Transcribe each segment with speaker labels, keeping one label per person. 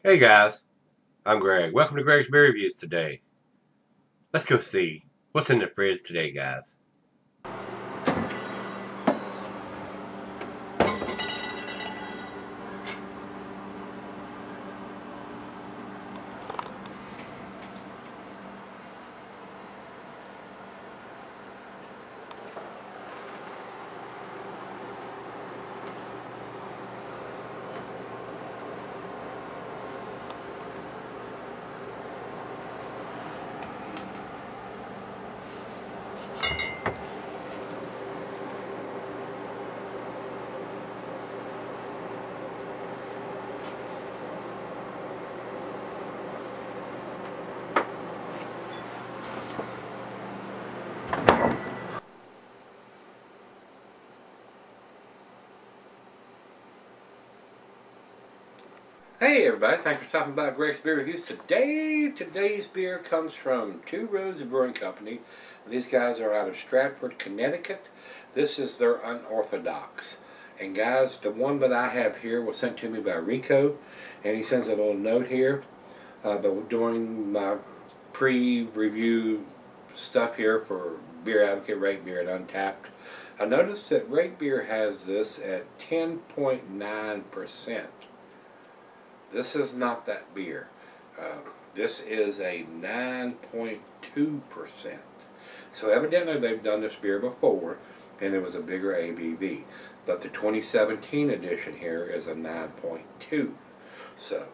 Speaker 1: Hey guys, I'm Greg. Welcome to Gregsbeerreviews today. Let's go see what's in the fridge today, guys. Hey everybody, thanks for stopping by Gregsbeerreviews today. Today's beer comes from Two Roads Brewing Company. These guys are out of Stratford, Connecticut. This is their Unorthodox. And guys, the one that I have here was sent to me by Rico, and he sends a little note here. But during my pre-review stuff here for Beer Advocate, Rate Beer, and Untapped, I noticed that Rate Beer has this at 10.9%. This is not that beer. This is a 9.2%. So evidently they've done this beer before, and it was a bigger ABV. But the 2017 edition here is a 9.2. So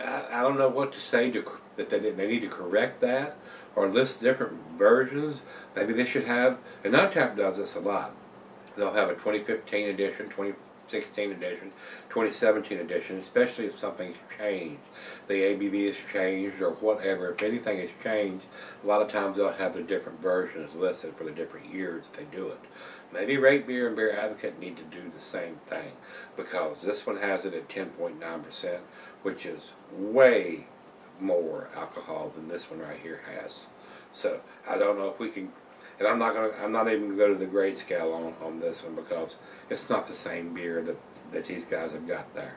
Speaker 1: I don't know what to say that they need to correct that or list different versions. Maybe they should have, and Untappd does this a lot. They'll have a 2015 edition, 2016 edition, 2017 edition, especially if something's changed. The ABV has changed or whatever. If anything has changed, a lot of times they'll have the different versions listed for the different years that they do it. Maybe Rate Beer and Beer Advocate need to do the same thing, because this one has it at 10.9%, which is way more alcohol than this one right here has. So I don't know if we can, and I'm not even gonna go to the grade scale on this one, because it's not the same beer that these guys have got there.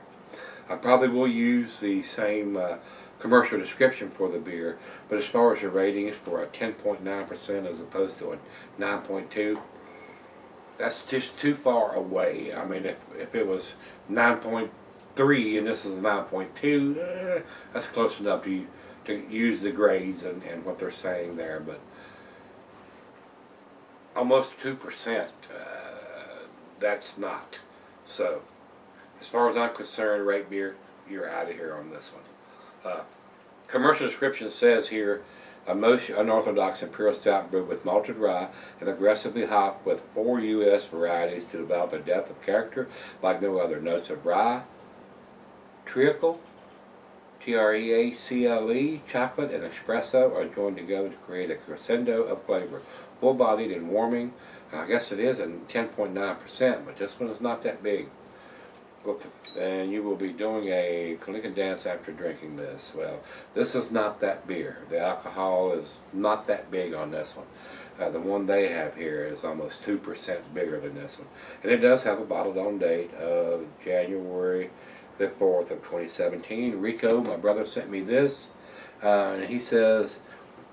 Speaker 1: I probably will use the same commercial description for the beer, but as far as the ratings for a 10.9% as opposed to a 9.2, that's just too far away. I mean, if it was 9.3 and this is a 9.2, that's close enough to use the grades and what they're saying there, but almost 2%, that's not. So, as far as I'm concerned, Rate Beer, you're out of here on this one. Commercial description says here, a most unorthodox Imperial Stout brewed with malted rye and aggressively hopped with 4 U.S. varieties to develop a depth of character like no other. Notes of rye, treacle, Treacle, chocolate, and espresso are joined together to create a crescendo of flavor. Full-bodied and warming. I guess it is a 10.9%, but this one is not that big. And you will be doing a clink dance after drinking this. Well, this is not that beer. The alcohol is not that big on this one. The one they have here is almost 2% bigger than this one. And it does have a bottled on date of January the 4th of 2017. Rico, my brother, sent me this. And he says,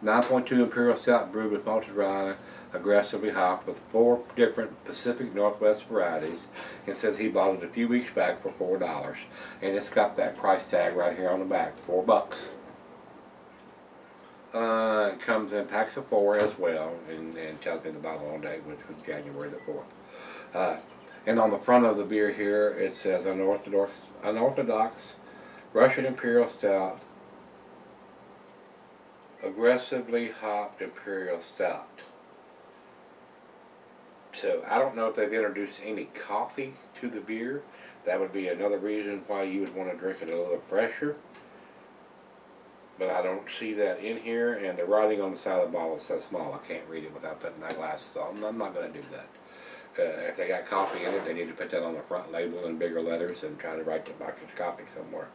Speaker 1: 9.2 Imperial Stout brewed with malted rye, aggressively hopped with 4 different Pacific Northwest varieties, and says he bought it a few weeks back for $4. And it's got that price tag right here on the back, $4. It comes in packs of 4 as well, and tells me the bottle on date, which was January the 4th. And on the front of the beer here, it says Unorthodox Russian Imperial Stout, aggressively hopped Imperial Stout. So I don't know if they've introduced any coffee to the beer. That would be another reason why you would want to drink it a little fresher. But I don't see that in here, and the writing on the side of the bottle is so small I can't read it without putting my glasses on. I'm not going to do that. If they got coffee in it, they need to put that on the front label in bigger letters and try to write the box of copy somewhere.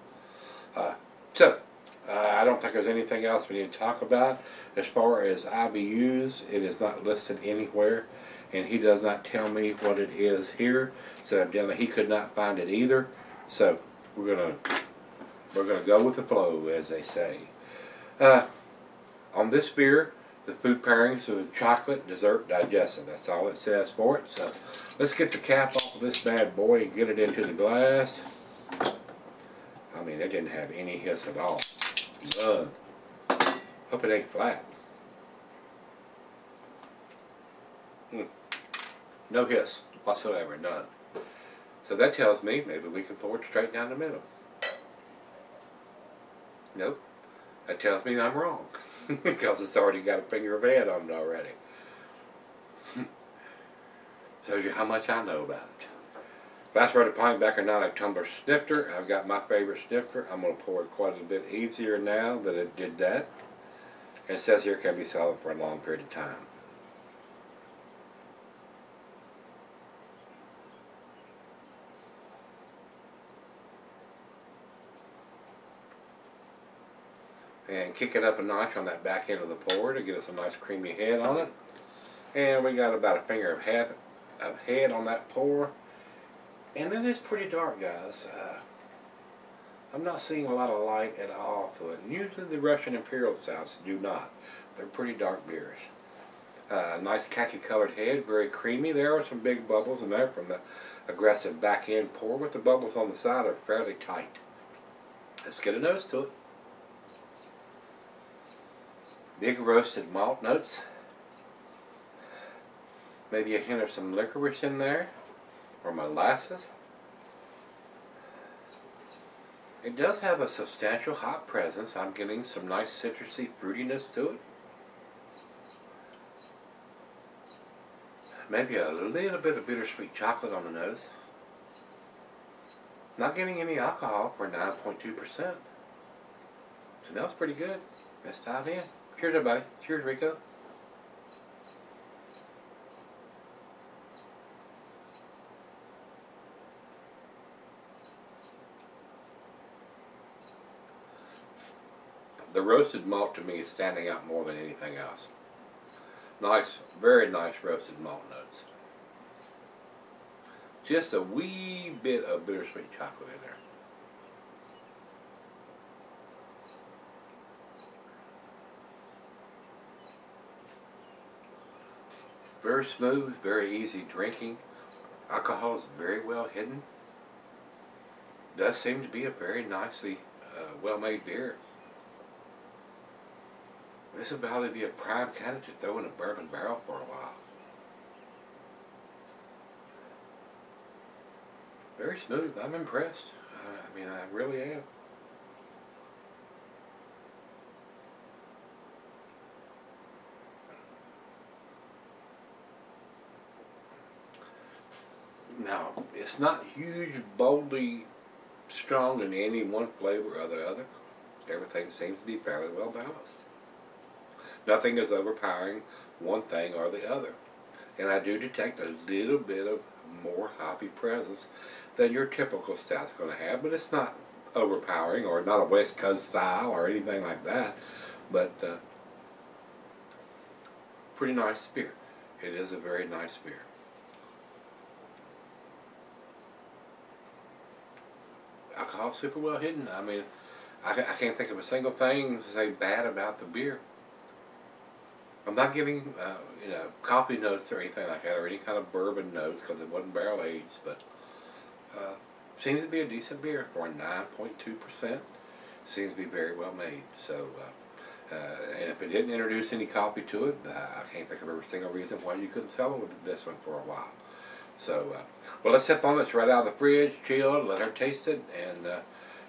Speaker 1: I don't think there's anything else we need to talk about. As far as IBUs, it is not listed anywhere, and he does not tell me what it is here, so evidently he could not find it either. So we're going to We're going to go with the flow, as they say. On this beer, the food pairings are chocolate, dessert, digestive. That's all it says for it. So let's get the cap off of this bad boy and get it into the glass. I mean, it didn't have any hiss at all. None. Hope it ain't flat. No hiss whatsoever, none. So that tells me maybe we can pour it straight down the middle. Nope. That tells me I'm wrong. Because it's already got a finger of head on it already. Shows you how much I know about it. Glass Red Pine Backer 9 tumbler snifter. I've got my favorite snifter. I'm going to pour it quite a bit easier now that it did that. And it says here it can be solid for a long period of time. And kick it up a notch on that back end of the pour to get us a nice creamy head on it. And we got about a finger of head on that pour. And it is pretty dark, guys. I'm not seeing a lot of light at all to it. Usually the Russian Imperial Stouts do not. They're pretty dark beers. Nice khaki colored head, very creamy. There are some big bubbles in there from the aggressive back end pour, but the bubbles on the side are fairly tight. Let's get a nose to it. Big roasted malt notes. Maybe a hint of some licorice in there, or molasses. It does have a substantial hop presence. I'm getting some nice citrusy fruitiness to it. Maybe a little bit of bittersweet chocolate on the nose. Not getting any alcohol for 9.2%. So that's pretty good. Let's dive in. Cheers, everybody. Cheers, Rico. The roasted malt to me is standing out more than anything else. Nice, very nice roasted malt notes. Just a wee bit of bittersweet chocolate in there. Very smooth, very easy drinking. Alcohol is very well hidden. Does seem to be a very nicely well-made beer. This would probably be a prime candidate to throw in a bourbon barrel for a while. Very smooth. I'm impressed. I mean, I really am. Now, it's not huge, boldly strong in any one flavor or the other. Everything seems to be fairly well balanced. Nothing is overpowering one thing or the other. And I do detect a little bit of more hoppy presence than your typical stout's going to have, but it's not overpowering or not a West Coast style or anything like that. But pretty nice beer. It is a very nice beer. Alcohol super well hidden. I mean, I can't think of a single thing to say bad about the beer. I'm not getting, you know, coffee notes or anything like that, or any kind of bourbon notes because it wasn't barrel aged, but seems to be a decent beer for 9.2%. Seems to be very well made. So, and if it didn't introduce any coffee to it, I can't think of every single reason why you couldn't sell it with this one for a while. So, well, let's sip on this right out of the fridge, chill, let her taste it, and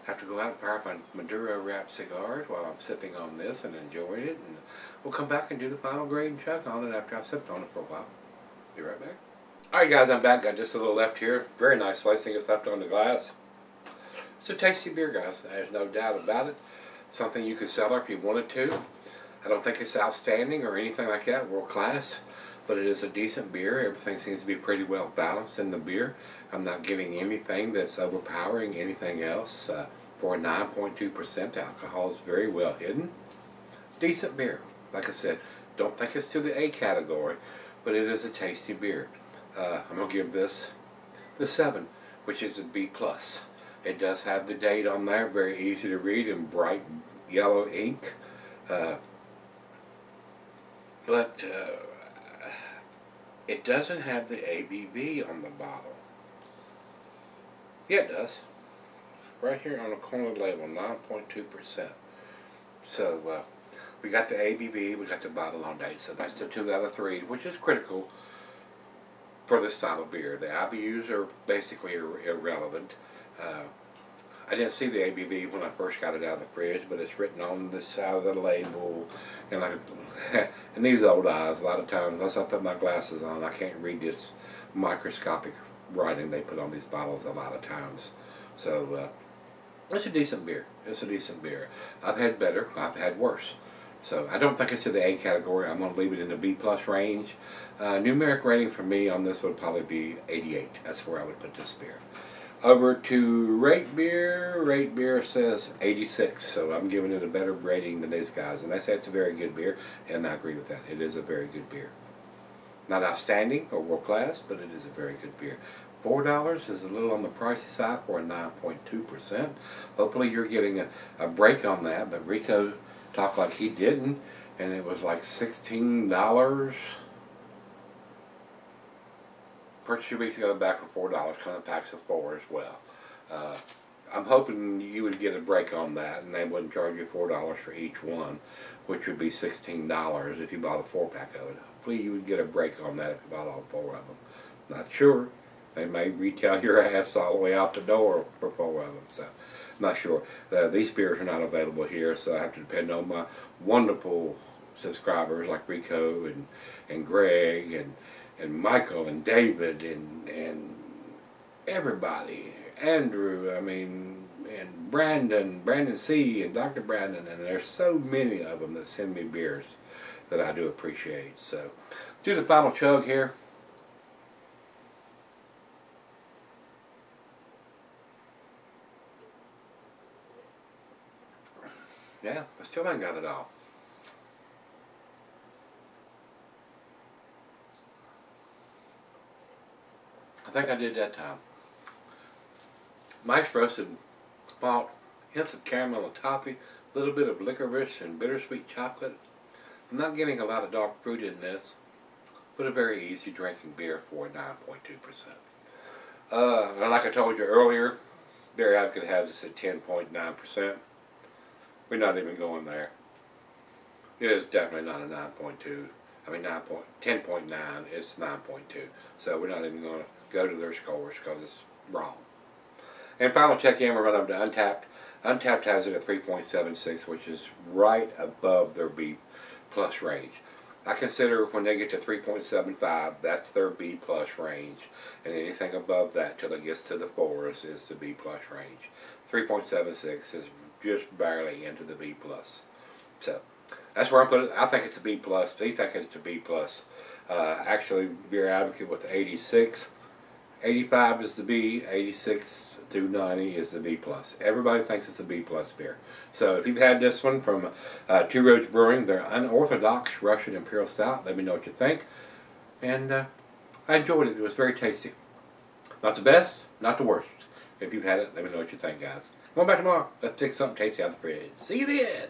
Speaker 1: have to go out and fire up my Maduro wrapped cigars while I'm sipping on this and enjoying it. And we'll come back and do the final grade and check on it after I've sipped on it for a while. Be right back. Alright guys, I'm back. Got just a little left here. Very nice slicing is left on the glass. It's a tasty beer, guys. There's no doubt about it. Something you could sell if you wanted to. I don't think it's outstanding or anything like that, world class. But it is a decent beer. Everything seems to be pretty well balanced in the beer. I'm not getting anything that's overpowering anything else. For 9.2%, alcohol is very well hidden. Decent beer. Like I said, don't think it's to the A category, but it is a tasty beer. I'm going to give this the 7, which is a B+. It does have the date on there, very easy to read in bright yellow ink. But it doesn't have the ABV on the bottle. Yeah, it does. Right here on the corner of the label, 9.2%. So we got the ABV, we got the bottle on date. So that's the 2 out of 3, which is critical for this style of beer. The IBUs are basically irrelevant. I didn't see the ABV when I first got it out of the fridge, but it's written on the side of the label. And and these old eyes, a lot of times, unless I put my glasses on, I can't read this microscopic writing they put on these bottles a lot of times. So it's a decent beer. It's a decent beer. I've had better. I've had worse. So I don't think it's in the A category. I'm going to leave it in the B plus range. Numeric rating for me on this would probably be 88. That's where I would put this beer. Over to Rate Beer. Rate Beer says 86, so I'm giving it a better rating than these guys. And they say it's a very good beer, and I agree with that. It is a very good beer. Not outstanding or world class, but it is a very good beer. $4 is a little on the pricey side for a 9.2%. Hopefully you're getting a break on that, but Rico talked like he didn't, and it was like $16. Purchased 2 weeks ago back for $4, kind of packs of 4 as well. I'm hoping you would get a break on that, and they wouldn't charge you $4 for each one, which would be $16 if you bought a 4-pack of it. Hopefully you would get a break on that if you bought all 4 of them. Not sure. They may retail your ass all the way out the door for 4 of them, so I'm not sure. These beers are not available here, so I have to depend on my wonderful subscribers like Rico and Greg and Michael and David and everybody, Andrew, I mean, and Brandon C. and Dr. Brandon, and there's so many of them that send me beers that I do appreciate. So, do the final chug here. Yeah, I still ain't got it all. I think I did that time. Nice roasted malt, hints of caramel and toffee, a little bit of licorice and bittersweet chocolate. I'm not getting a lot of dark fruit in this, but a very easy drinking beer for 9.2%. And like I told you earlier, Beer Advocate has this at 10.9%. We're not even going there. It is definitely not a 9.2. I mean 10.9, it's 9.2. So we're not even going to go to their scores because it's wrong. And final check in, we're running up to Untapped. Untapped has it at 3.76, which is right above their B plus range. I consider when they get to 3.75, that's their B plus range. And anything above that till it gets to the 4s is the B plus range. 3.76 is just barely into the B plus. So that's where I put it. I think it's a B plus. They think it's a B plus. Actually, Beer Advocate with 86. 85 is the B. 86 through 90 is the B plus. Everybody thinks it's a B plus beer. So if you've had this one from Two Roads Brewing, their Unorthodox Russian Imperial Stout, let me know what you think. And I enjoyed it. It was very tasty. Not the best, not the worst. If you've had it, let me know what you think, guys. Come on back tomorrow. Let's pick something tasty out of the fridge. See you then.